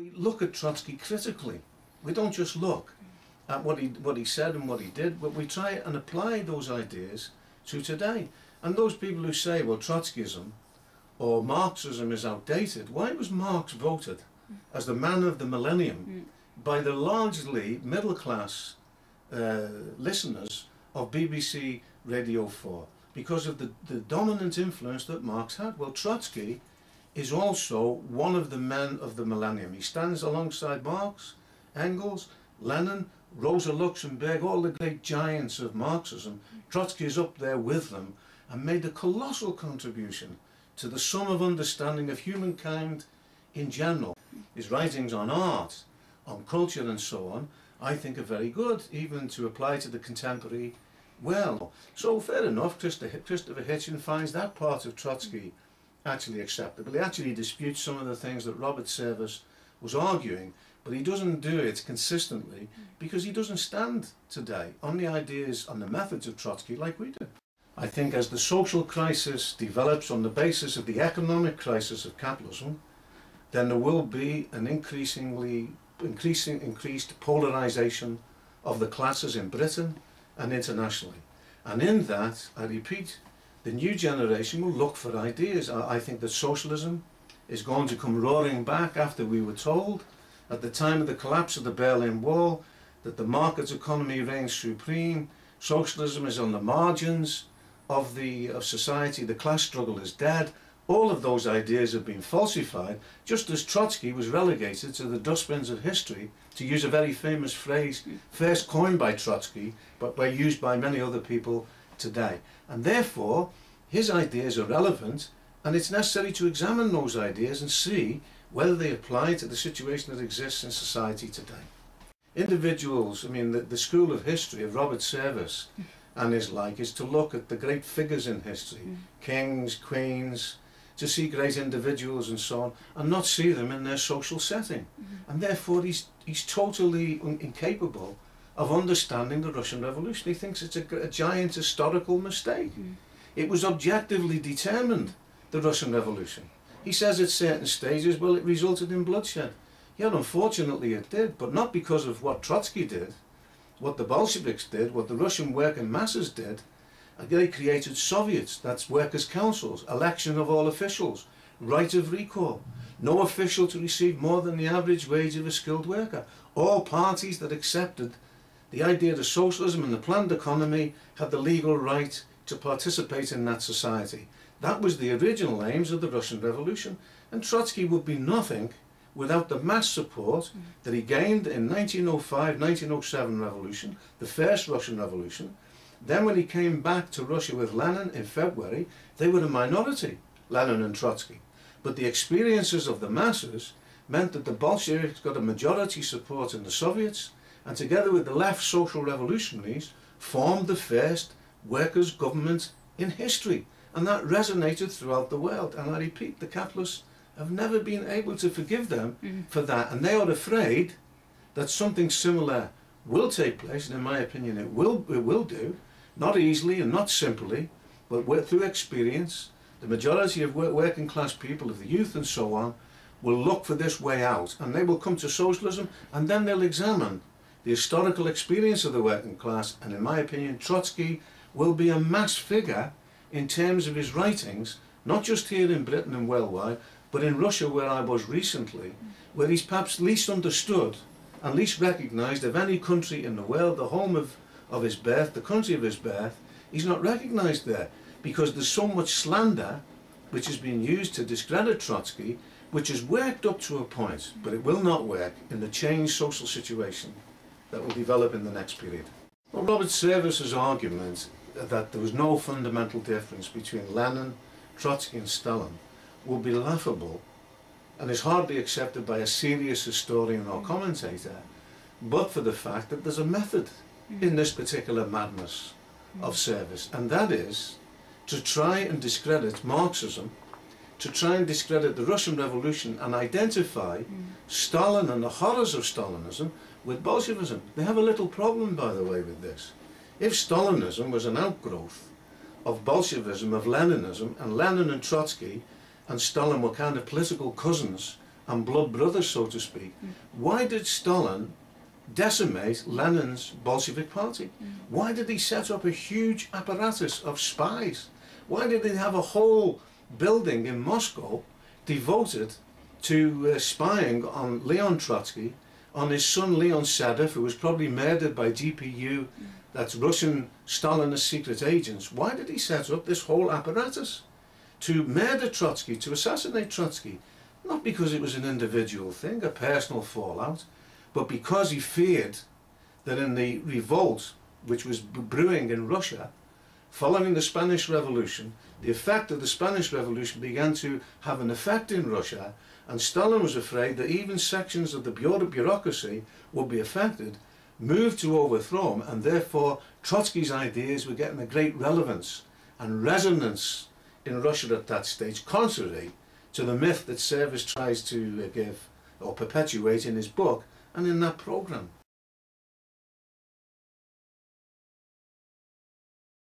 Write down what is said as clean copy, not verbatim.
We look at Trotsky critically. We don't just look at what he said and what he did, but we try and apply those ideas to today. And those people who say, well, Trotskyism or Marxism is outdated, why was Marx voted as the man of the millennium by the largely middle-class listeners of BBC Radio 4? Because of the dominant influence that Marx had. Well, Trotsky is also one of the men of the millennium. He stands alongside Marx, Engels, Lenin, Rosa Luxemburg, all the great giants of Marxism. Trotsky is up there with them and made a colossal contribution to the sum of understanding of humankind in general. His writings on art, on culture and so on, I think are very good, even to apply to the contemporary well. So fair enough, Christopher Hitchens finds that part of Trotsky actually acceptable. He actually disputes some of the things that Robert Service was arguing, but he doesn't do it consistently because he doesn't stand today on the ideas, on the methods of Trotsky like we do. I think as the social crisis develops on the basis of the economic crisis of capitalism, then there will be an increased polarization of the classes in Britain and internationally. And in that, I repeat, the new generation will look for ideas. I think that socialism is going to come roaring back after we were told at the time of the collapse of the Berlin Wall that the market economy reigns supreme, socialism is on the margins of society, the class struggle is dead. All of those ideas have been falsified, just as Trotsky was relegated to the dustbins of history, to use a very famous phrase, first coined by Trotsky, but used by many other people today. And therefore, his ideas are relevant, and it's necessary to examine those ideas and see whether they apply to the situation that exists in society today. Individuals, the school of history of Robert Service and his like is to look at the great figures in history, kings, queens, to see great individuals and so on, and not see them in their social setting. And therefore he's totally incapable of understanding the Russian Revolution. He thinks it's a giant historical mistake. It was objectively determined, the Russian Revolution. He says at certain stages, well, it resulted in bloodshed. Yeah, unfortunately it did, but not because of what Trotsky did, what the Bolsheviks did, what the Russian working masses did. They created Soviets, that's workers' councils, election of all officials, right of recall, no official to receive more than the average wage of a skilled worker. All parties that accepted the idea of socialism and the planned economy had the legal right to participate in that society. That was the original aims of the Russian Revolution, and Trotsky would be nothing without the mass support that he gained in 1905-1907 revolution, the first Russian Revolution. Then when he came back to Russia with Lenin in February, they were a minority, Lenin and Trotsky. But the experiences of the masses meant that the Bolsheviks got a majority support in the Soviets, and together with the left social revolutionaries, formed the first workers' government in history. And that resonated throughout the world. And I repeat, the capitalists have never been able to forgive them for that. And they are afraid that something similar will take place, and in my opinion it will do, not easily and not simply, but through experience. The majority of working class people, of the youth and so on, will look for this way out, and they will come to socialism, and then they'll examine the historical experience of the working class, and in my opinion Trotsky will be a mass figure in terms of his writings, not just here in Britain and worldwide, but in Russia, where I was recently, where he's perhaps least understood and least recognised of any country in the world. The home of his birth, the country of his birth, he's not recognised there, because there's so much slander which has been used to discredit Trotsky, which has worked up to a point, but it will not work in the changed social situation that will develop in the next period. Well, Robert Service's argument that there was no fundamental difference between Lenin, Trotsky and Stalin will be laughable and is hardly accepted by a serious historian or commentator, but for the fact that there's a method in this particular madness of Service, and that is to try and discredit Marxism, to try and discredit the Russian Revolution and identify Stalin and the horrors of Stalinism with Bolshevism. They have a little problem, by the way, with this. If Stalinism was an outgrowth of Bolshevism, of Leninism, and Lenin and Trotsky and Stalin were kind of political cousins and blood brothers, so to speak. Why did Stalin decimate Lenin's Bolshevik party? Why did he set up a huge apparatus of spies? Why did he have a whole building in Moscow devoted to spying on Leon Trotsky, on his son Leon Sedov, who was probably murdered by GPU, that's Russian Stalinist secret agents? Why did he set up this whole apparatus to murder Trotsky, to assassinate Trotsky? Not because it was an individual thing, a personal fallout, but because he feared that in the revolt which was brewing in Russia following the Spanish Revolution, the effect of the Spanish Revolution began to have an effect in Russia, and Stalin was afraid that even sections of the bureaucracy would be affected, moved to overthrow him, and therefore Trotsky's ideas were getting a great relevance and resonance in Russia at that stage, contrary to the myth that Service tries to give or perpetuate in his book and in that program.